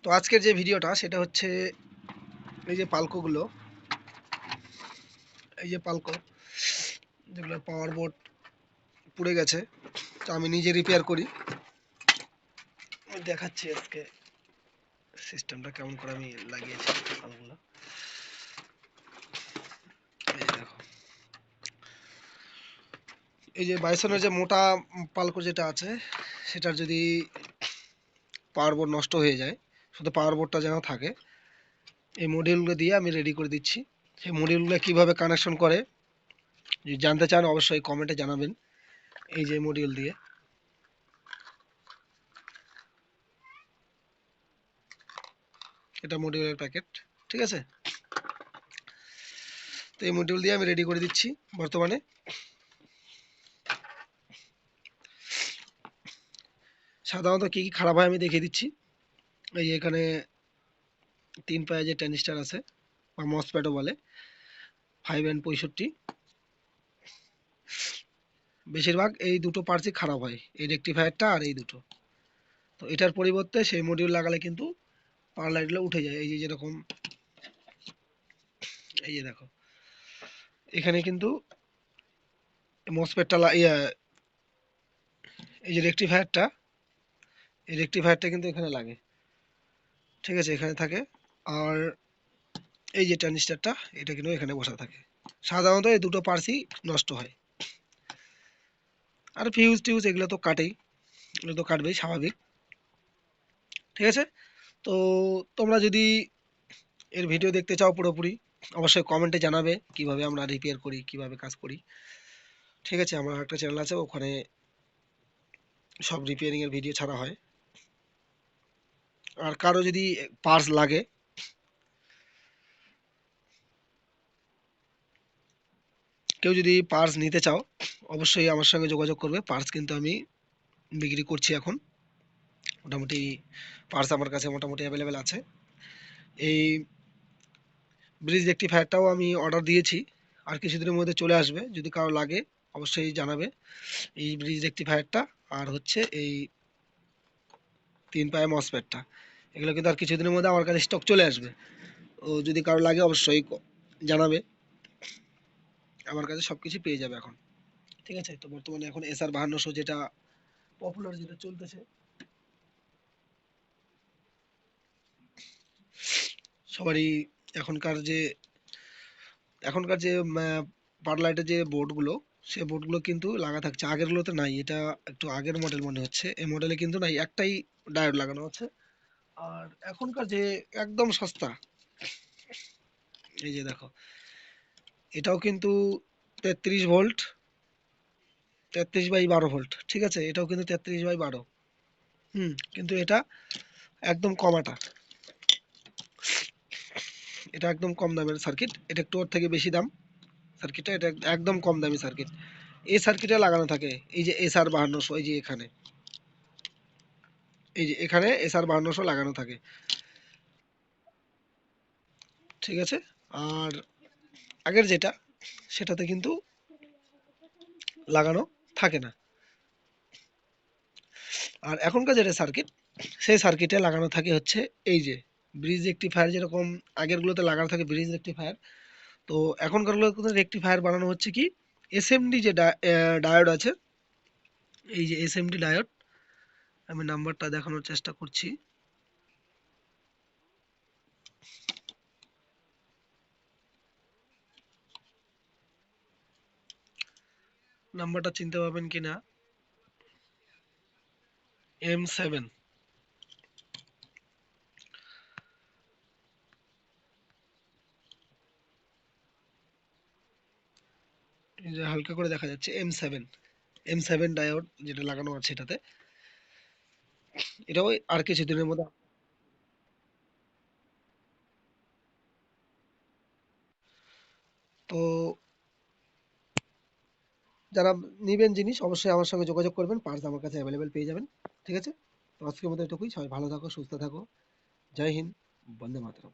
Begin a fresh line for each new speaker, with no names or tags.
তো আজকের যে ভিডিওটা সেটা হচ্ছে এই যে পালকোগুলো, এই যে পালকো যেগুলো পাওয়ার বোর্ড পুড়ে গেছে, তো আমি নিজে রিপেয়ার করি। আমি দেখাচ্ছি আজকে সিস্টেমটা কেমন করে আমি লাগিয়েছি পালগুলো। এই যে দেখো, এই যে বাইসনের যে মোটা পালকো যেটা আছে, সেটার যদি পাওয়ার বোর্ড নষ্ট হয়ে যায়, শুধু পাওয়ার বোর্ডটা যেন থাকে, এই মডিউলগুলো দিয়ে আমি রেডি করে দিচ্ছি। সেই মডিউলগুলো কিভাবে কানেকশন করে যদি জানতে চান অবশ্যই কমেন্টে জানাবেন। এই যে মডিউল দিয়ে, এটা মডিউলের প্যাকেট, ঠিক আছে। তো এই মডিউল দিয়ে আমি রেডি করে দিচ্ছি বর্তমানে। সাধারণত কী কী খারাপ হয় আমি দেখিয়ে দিচ্ছি। এই যে এখানে 3 পায়ে যে ট্যানিস্টার আছে বা মসপ্যাটও বলে, 5N65, বেশিরভাগ এই দুটো পার্টসই খারাপ হয়, এই রেকটিফায়ারটা আর এই দুটো। তো এটার পরিবর্তে সেই মডিউল লাগালে কিন্তু পাওয়ার লাইটগুলো উঠে যায়। এই যে যেরকম, এই যে দেখো, এখানে কিন্তু মসফেটটা এই যে রেকটিফায়ারটা, এই রেকটিফায়ারটা কিন্তু এখানে লাগে, ঠিক আছে, এখানে থাকে। আর এই যে ট্রানজিস্টারটা, এটা কিন্তু এখানে বসা থাকে। সাধারণত এই দুটো পার্টসই নষ্ট হয়। আর ফিউজ টিউজ এগুলো তো কাটেই, এগুলো তো কাটবেই স্বাভাবিক, ঠিক আছে। তো তোমরা যদি এর ভিডিও দেখতে চাও পুরোপুরি, অবশ্যই কমেন্টে জানাবে কিভাবে আমরা রিপেয়ার করি, কিভাবে কাজ করি, ঠিক আছে। আমার একটা চ্যানেল আছে, ওখানে সব রিপেয়ারিং এর ভিডিও ছাড়া হয়। আর কারো যদি পার্টস লাগে, কেউ যদি পার্টস নিতে চাও অবশ্যই আমার সঙ্গে যোগাযোগ করবে। পার্টস কিন্তু আমি বিক্রি করছি এখন, মোটামুটি পার্টস আমার কাছে মোটামুটি অ্যাভেলেবেল আছে। এই ব্রিজ রেকটিফায়ারটাও আমি অর্ডার দিয়েছি, আর কিছুদিনের মধ্যে চলে আসবে। যদি কারো লাগে অবশ্যই জানাবে। এই ব্রিজ রেকটিফায়ারটা আর হচ্ছে এই 3 পায়ে মসফেটটা, এগুলো কিন্তু আর কিছুদিনের মধ্যে আমার কাছে স্টক চলে আসবে। ও যদি কারো লাগে অবশ্যই জানাবে, আমার কাছে সব কিছু পেয়ে যাবে এখন, ঠিক আছে। তো বর্তমানে এখন SR5200 যেটা পপুলার, যেটা চলতেছে, সবারই এখনকার যে এখনকার যে পার লাইটের যে বোর্ডগুলো, সে বোর্ডগুলো কিন্তু লাগা থাকছে, আগেরগুলোতে নাই। এটা একটু আগের মডেল মনে হচ্ছে, এই মডেলে কিন্তু নাই, একটাই ডায়োড লাগানো আছে। আর এখনকার যে একদম সস্তা, এই যে দেখো, এটাও কিন্তু 33 ভোল্ট, 33/12 ভোল্ট, ঠিক আছে, এটাও কিন্তু 33/12। কিন্তু এটা একদম কমাটা, এটা একদম কম দামের সার্কিট, এটা একটু ওর থেকে বেশি দাম সার্কিটটা, এটা একদম কম দামি সার্কিট। এই সার্কিটে লাগানো থাকে এই যে SR5200, এই যে এখানে, এই যে এখানে SR5200 লাগানো থাকে, ঠিক আছে। আর আগের যেটা, সেটাতে কিন্তু লাগানো থাকে না। আর এখনকার যেটা সার্কিট, সেই সার্কিটে লাগানো থাকে হচ্ছে এই যে ব্রিজ রেকটিফায়ার, যেরকম আগেরগুলোতে লাগানো থাকে ব্রিজ রেকটিফায়ার। তো এখনকারগুলোতে রেকটিফায়ার বানানো হচ্ছে কি SMD যে ডায়োড আছে, এই যে SMD ডায়োড, আমি নাম্বারটা দেখানোর চেষ্টা করছি। নাম্বারটা চিনতে পারবেন কিনা, M7, এই যে হালকা করে দেখা যাচ্ছে M7 ডায়োড যেটা লাগানো আছে এটাতে। এটাও আর কিছুদিনের মধ্যে। তো যারা নিবেন জিনিস অবশ্যই আমার সঙ্গে যোগাযোগ করবেন, পার্টস আমার কাছে অ্যাভেলেবেল পেয়ে যাবেন, ঠিক আছে। তো আজকের মতো এটুকুই, সবাই ভালো থাকো, সুস্থ থাকো। জয় হিন্দ, বন্দে মাতরম।